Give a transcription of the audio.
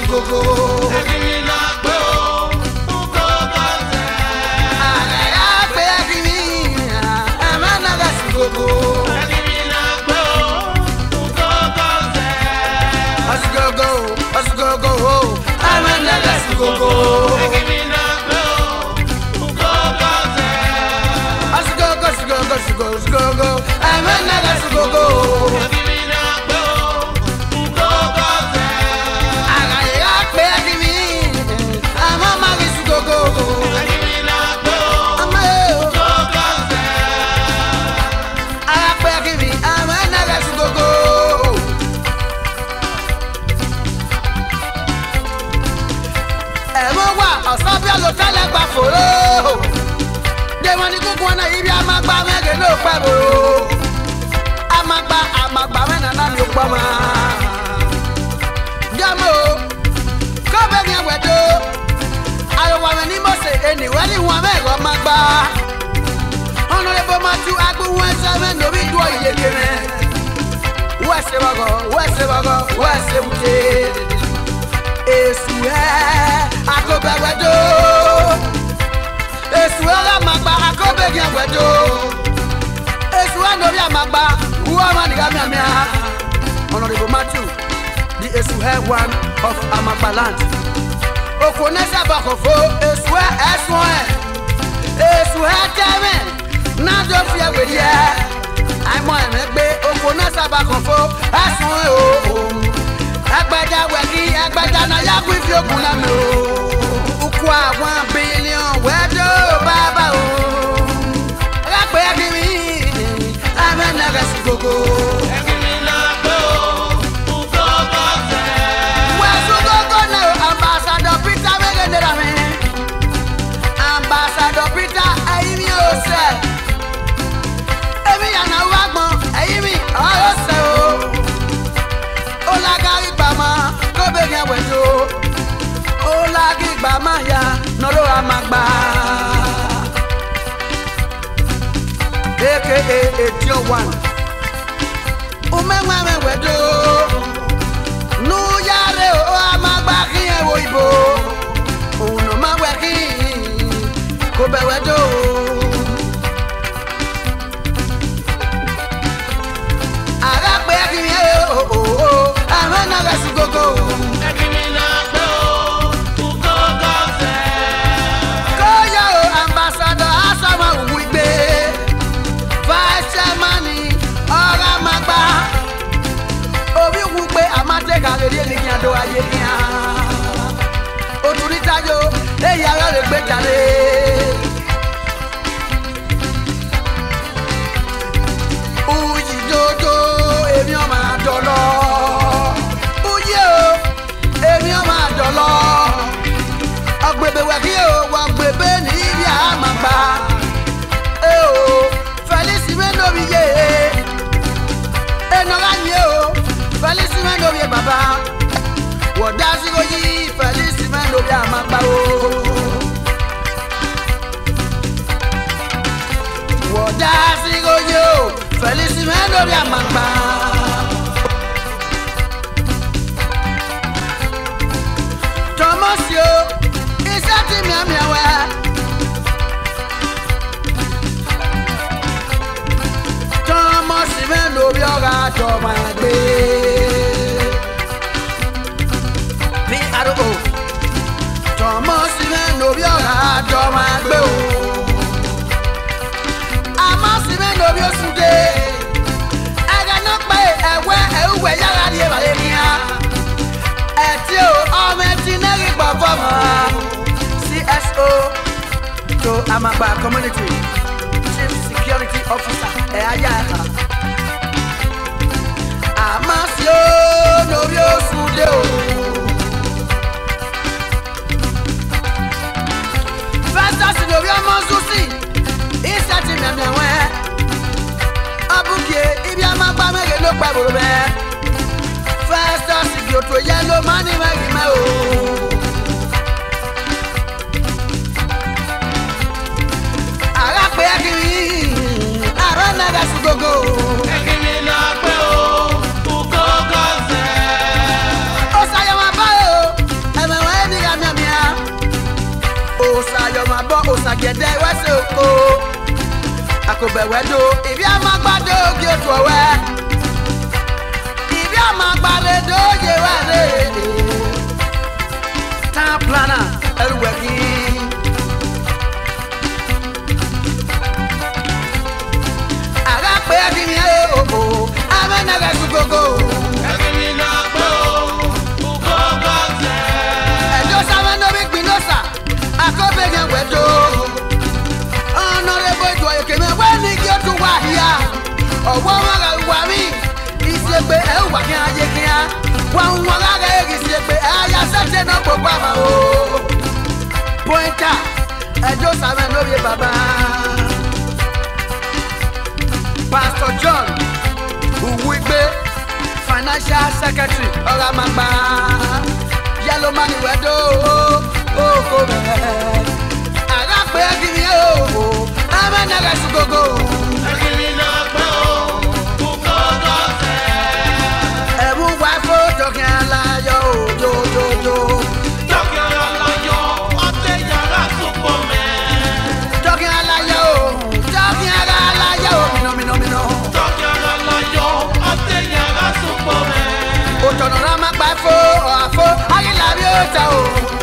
gogo. Amagba menana mi okpama Gamo Kobe ni wedo Ayo wa me ni mo se eni we ni wa me go magba Honorable Matthew Agbu wense me no bi do iyekere Wese bago wese buke Esu akobe wedo Esu la magba akobe ni wedo Nobody amagba, who am I? Honorable Matthew, the Esuhe one of Amabaland. Okonesa bakofo, Esuhe, Esuhe teme. Now don't fear with ya. I'm on me, Okonesa bakofo, Esuhe oh. Agbada wegi, agbada na ya with your kunamo. Ukwa 1 billion, where do Baba oh. Ambassador Peter, Aimi Ose. Emi yana wagbon, Aimi Ose o. Olagari bama, kobe gen wedo. Olagi bama ya, nolo amagba. AKA Etio One. Umemwe wedo. Nu yare o amagba kiye wo ibo. Uno maweki kobe wedo. Aragbe kiye o amana gasugogo. Ambassador Asama Uwigbe. Do aye nia oturita yo eya re gbe jare uyi dodo emi o ma dolo uyi o emi o ma dolo ogbebe we ki o wa gbebe ni bi amagba o Felix Mendo biye eno ga ni o Felix Mendo biye baba Wadazi go yi Felix Mendo bi amagba o Wadazi go yo Felix Mendo bi amagba Thomas yo isati mi amiawa Thomas Mendo bi oga to ma gbe Thomas Mendo bi ora do ma gbe o Amos Mendo bi osude aga no pa ewe ewe yara die ba le nia eti o ometi neri performer CSO to Amagba community chief security officer ayaka Amos yo no bi osude o Festus no bi amozusi isati me mewe abuke ibi amagba mere lo pa boro be Festus bi oto yellow mani meri me o ara pe akiri Akobewedo, if you am a bado, get to away. If you am a bado, you are town planner, and working. I got begging you, I'm another to go. And just have no big pinosa. Akobewedo. Honorable to you came when you get to Wahia. Or one Wami is a bit of Wahia. One Waga is a bit of Saturday no Papa. Pointer, I just have no Baba. Pastor John, who will be financial secretary of Amamba. Yellow money, wedo, oh, go back. I got begging you, I'm another to go. Every wife, talking a lie, yo. Talking a lie, yo, Panorama by four, I love you.